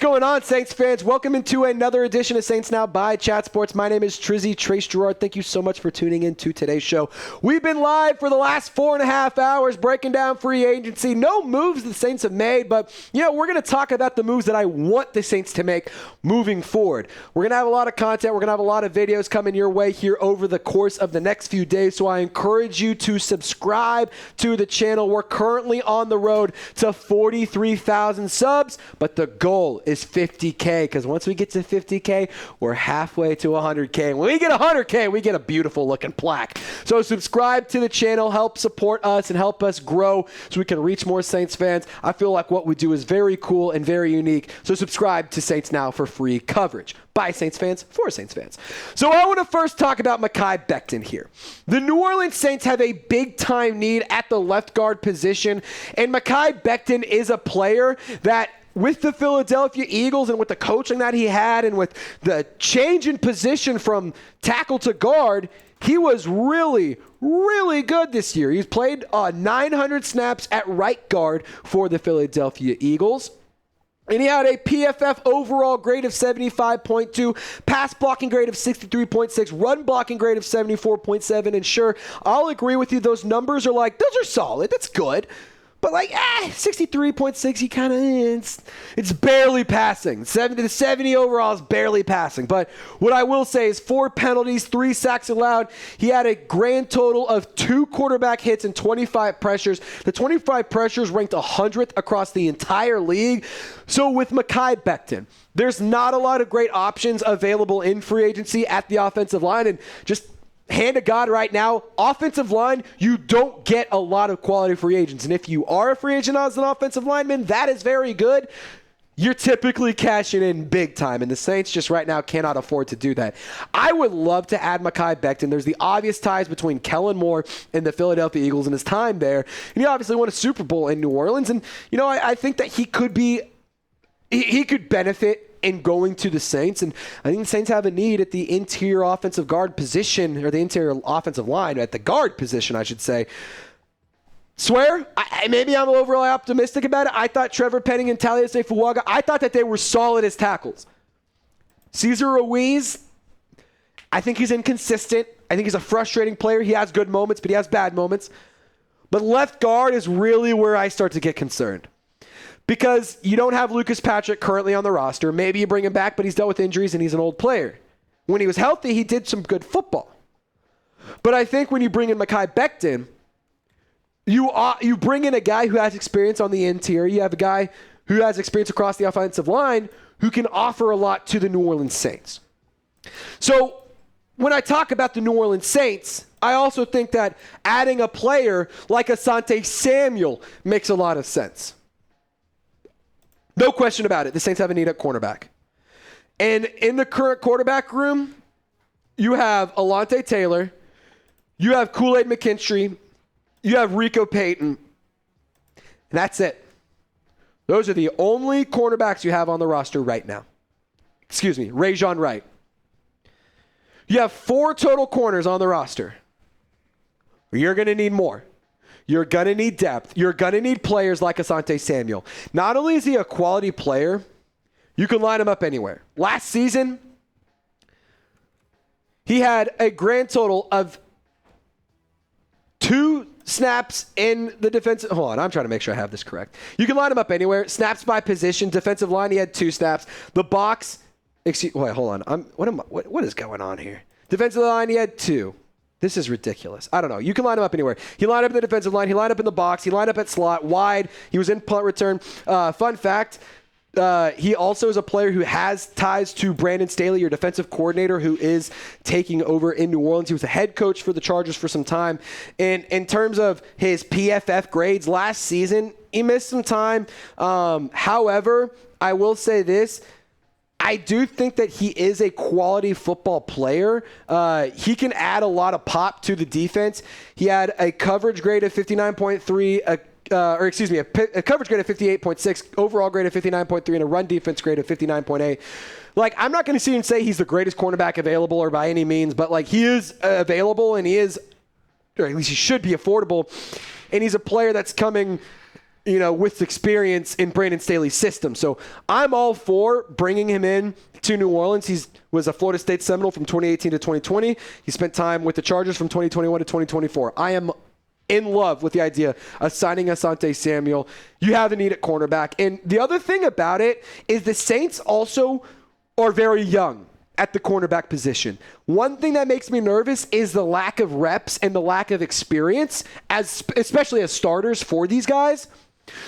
going on, Saints fans? Welcome into another edition of Saints Now by Chat Sports. My name is Trace Girouard. Thank you so much for tuning in to today's show. We've been live for the last 4.5 hours breaking down free agency. No moves the Saints have made, but we're going to talk about the moves that I want the Saints to make moving forward. We're going to have a lot of content. We're going to have a lot of videos coming your way here over the course of the next few days, so I encourage you to subscribe to the channel. We're currently on the road to 43,000 subs, but the goal is 50K, because once we get to 50K, we're halfway to 100K. When we get 100K, we get a beautiful looking plaque. So subscribe to the channel, help support us, and help us grow so we can reach more Saints fans. I feel like what we do is very cool and very unique. So subscribe to Saints Now for free coverage by Saints fans for Saints fans. So I want to first talk about Mekhi Becton here. The New Orleans Saints have a big-time need at the left guard position, and Mekhi Becton is a player that, with the Philadelphia Eagles and with the coaching that he had and with the change in position from tackle to guard, he was really, really good this year. He's played 900 snaps at right guard for the Philadelphia Eagles. And he had a PFF overall grade of 75.2, pass blocking grade of 63.6, run blocking grade of 74.7. And sure, I'll agree with you. Those numbers are those are solid. That's good. But 63.6, he kind of, it's barely passing. 70 overall is barely passing. But what I will say is 4 penalties, 3 sacks allowed. He had a grand total of 2 quarterback hits and 25 pressures. The 25 pressures ranked 100th across the entire league. So with Mekhi Becton, there's not a lot of great options available in free agency at the offensive line. And just hand to God right now, offensive line, you don't get a lot of quality free agents. And if you are a free agent as an offensive lineman, that is very good. You're typically cashing in big time, and the Saints just right now cannot afford to do that. I would love to add Mekhi Becton. There's the obvious ties between Kellen Moore and the Philadelphia Eagles and his time there. And he obviously won a Super Bowl in New Orleans. And, I think that he could benefit in going to the Saints, and I think the Saints have a need at the interior offensive guard position, or the interior offensive line, at the guard position, I should say. Swear, maybe I'm overly optimistic about it. I thought Trevor Penning and Taliesin Fuaga, I thought that they were solid as tackles. Cesar Ruiz, I think he's inconsistent. I think he's a frustrating player. He has good moments, but he has bad moments. But left guard is really where I start to get concerned, because you don't have Lucas Patrick currently on the roster. Maybe you bring him back, but he's dealt with injuries and he's an old player. When he was healthy, he did some good football. But I think when you bring in Mekhi Becton, you bring in a guy who has experience on the interior. You have a guy who has experience across the offensive line who can offer a lot to the New Orleans Saints. So when I talk about the New Orleans Saints, I also think that adding a player like Asante Samuel makes a lot of sense. No question about it. The Saints have a need at cornerback. And in the current quarterback room, you have Alante Taylor, you have Kool-Aid McKinstry, you have Rico Payton, and that's it. Those are the only cornerbacks you have on the roster right now. Excuse me, Rajon Wright. You have 4 total corners on the roster. You're going to need more. You're going to need depth. You're going to need players like Asante Samuel. Not only is he a quality player, you can line him up anywhere. Last season, he had a grand total of 2 snaps in the defensive. Hold on, I'm trying to make sure I have this correct. You can line him up anywhere. Snaps by position. Defensive line, he had 2 snaps. The box, wait, hold on. What is going on here? Defensive line, he had 2. This is ridiculous. I don't know. You can line him up anywhere. He lined up in the defensive line. He lined up in the box. He lined up at slot, wide. He was in punt return. Fun fact, he also is a player who has ties to Brandon Staley, your defensive coordinator, who is taking over in New Orleans. He was the head coach for the Chargers for some time. And in terms of his PFF grades last season, he missed some time. However, I will say this. I do think that he is a quality football player. He can add a lot of pop to the defense. He had a coverage grade of 59.3, a coverage grade of 58.6, overall grade of 59.3, and a run defense grade of 59.8. I'm not going to see him say he's the greatest cornerback available or by any means, but he is available, and he is, or at least he should be affordable. And he's a player that's coming with experience in Brandon Staley's system. So I'm all for bringing him in to New Orleans. He was a Florida State Seminole from 2018 to 2020. He spent time with the Chargers from 2021 to 2024. I am in love with the idea of signing Asante Samuel. You have a need at cornerback. And the other thing about it is the Saints also are very young at the cornerback position. One thing that makes me nervous is the lack of reps and the lack of experience, especially as starters for these guys.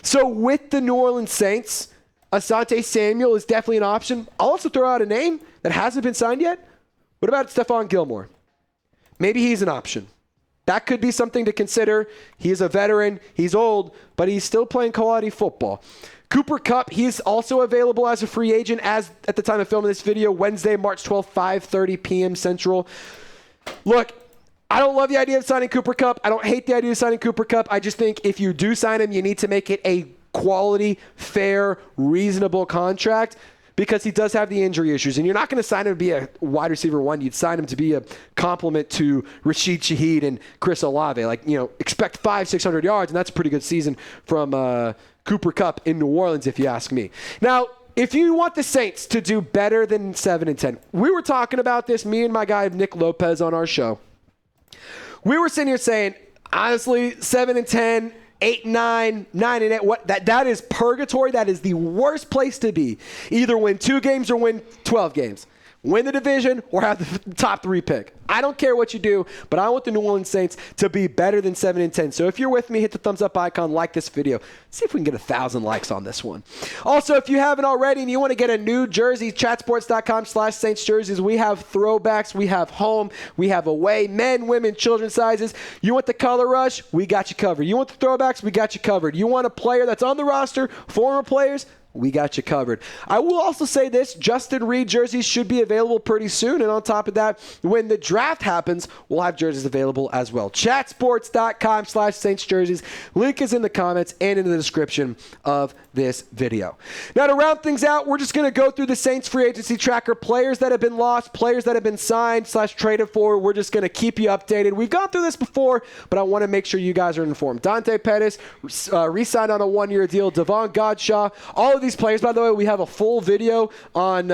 So with the New Orleans Saints, Asante Samuel is definitely an option. I'll also throw out a name that hasn't been signed yet. What about Stephon Gilmore? Maybe he's an option. That could be something to consider. He's a veteran. He's old, but he's still playing quality football. Cooper Kupp, he's also available as a free agent as at the time of filming this video, Wednesday, March 12th, 5:30 p.m. Central. Look, I don't love the idea of signing Cooper Kupp. I don't hate the idea of signing Cooper Kupp. I just think if you do sign him, you need to make it a quality, fair, reasonable contract because he does have the injury issues. And you're not going to sign him to be a wide receiver one. You'd sign him to be a complement to Rashid Shaheed and Chris Olave. Expect 500-600 yards, and that's a pretty good season from Cooper Kupp in New Orleans, if you ask me. Now, if you want the Saints to do better than 7-10, we were talking about this, me and my guy Nick Lopez on our show. We were sitting here saying, honestly, 7-10, 8-9, 9-8, that is purgatory. That is the worst place to be. Either win 2 games or win 12 games. Win the division or have the top 3 pick. I don't care what you do, but I want the New Orleans Saints to be better than 7-10. So if you're with me, hit the thumbs up icon, like this video. See if we can get 1,000 likes on this one. Also, if you haven't already and you want to get a new jersey, chatsports.com/Saints jerseys. We have throwbacks, we have home, we have away, men, women, children sizes. You want the color rush? We got you covered. You want the throwbacks? We got you covered. You want a player that's on the roster, former players? We got you covered. I will also say this, Justin Reid jerseys should be available pretty soon. And on top of that, when the draft happens, we'll have jerseys available as well. Chatsports.com/Saints jerseys. Link is in the comments and in the description of this video. Now to round things out, we're just going to go through the Saints free agency tracker. Players that have been lost, players that have been signed / traded for. We're just going to keep you updated. We've gone through this before, but I want to make sure you guys are informed. Dante Pettis re-signed on a 1-year deal. Davon, Godchaux, all of these players, by the way, we have a full video on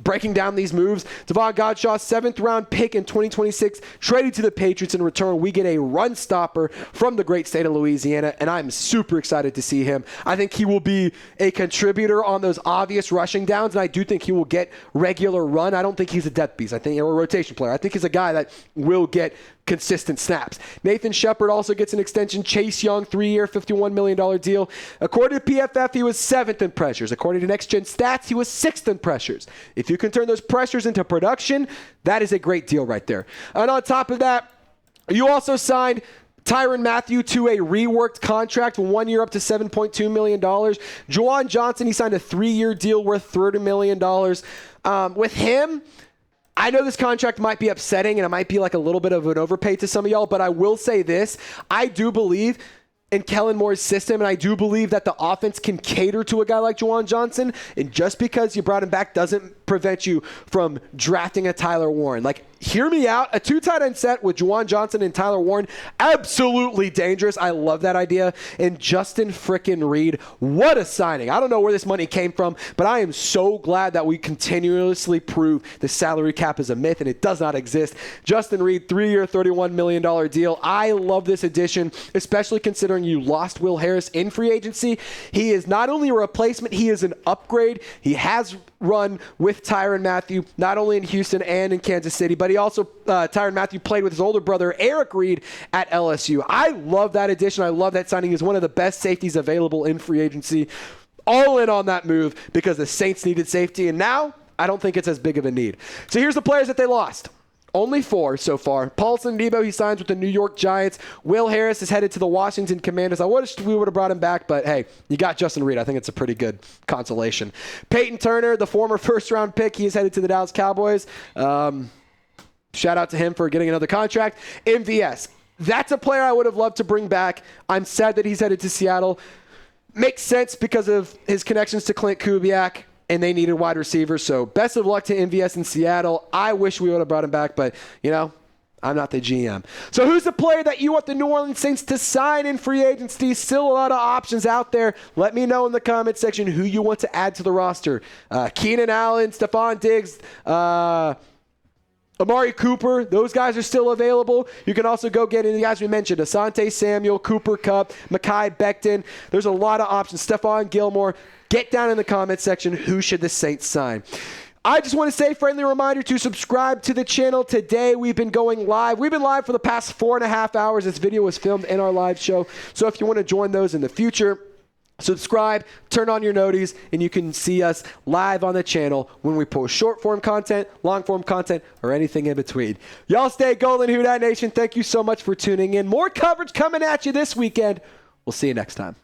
breaking down these moves. Davon Godchaux, 7th round pick in 2026, traded to the Patriots. In return, we get a run stopper from the great state of Louisiana, and I'm super excited to see him. I think he will be a contributor on those obvious rushing downs, and I do think he will get regular run. I don't think he's a depth piece. I think he's a rotation player. I think he's a guy that will get consistent snaps. Nathan Shepard also gets an extension. Chase Young, 3-year, $51 million deal. According to PFF, he was 7th in pressures. According to Next Gen Stats, he was 6th in pressures. If you can turn those pressures into production, that is a great deal right there. And on top of that, you also signed Tyrann Mathieu to a reworked contract, 1 year up to $7.2 million. Juwan Johnson, he signed a 3-year deal worth $30 million. With him, I know this contract might be upsetting and it might be like a little bit of an overpay to some of y'all, but I will say this. I do believe in Kellen Moore's system, and I do believe that the offense can cater to a guy like Juwan Johnson, and just because you brought him back doesn't prevent you from drafting a Tyler Warren. Hear me out. A 2 tight end set with Juwan Johnson and Tyler Warren, absolutely dangerous. I love that idea. And Justin frickin' Reid, what a signing. I don't know where this money came from, but I am so glad that we continuously prove the salary cap is a myth and it does not exist. Justin Reid, 3-year, $31 million deal. I love this addition, especially considering you lost Will Harris in free agency. He is not only a replacement, he is an upgrade. He has run with Tyrann Mathieu, not only in Houston and in Kansas City, but he also, Tyrann Mathieu played with his older brother, Erik Reid, at LSU. I love that addition. I love that signing. He's one of the best safeties available in free agency. All in on that move because the Saints needed safety, and now I don't think it's as big of a need. So here's the players that they lost. Only 4 so far. Paulson Debo, he signs with the New York Giants. Will Harris is headed to the Washington Commanders. I wish we would have brought him back, but hey, you got Justin Reid. I think it's a pretty good consolation. Peyton Turner, the former first-round pick, he is headed to the Dallas Cowboys. Shout out to him for getting another contract. MVS, that's a player I would have loved to bring back. I'm sad that he's headed to Seattle. Makes sense because of his connections to Clint Kubiak, and they needed wide receivers. So best of luck to MVS in Seattle. I wish we would have brought him back, but, I'm not the GM. So who's the player that you want the New Orleans Saints to sign in free agency? Still a lot of options out there. Let me know in the comment section who you want to add to the roster. Keenan Allen, Stephon Diggs, Amari Cooper, those guys are still available. You can also go get any guys we mentioned, Asante Samuel, Cooper Kupp, Mekhi Becton. There's a lot of options. Stephon Gilmore. Get down in the comment section, who should the Saints sign? I just want to say, friendly reminder to subscribe to the channel today. We've been going live. We've been live for the past 4.5 hours. This video was filmed in our live show. So if you want to join those in the future, subscribe, turn on your noties, and you can see us live on the channel when we post short-form content, long-form content, or anything in between. Y'all stay golden, Who Dat Nation. Thank you so much for tuning in. More coverage coming at you this weekend. We'll see you next time.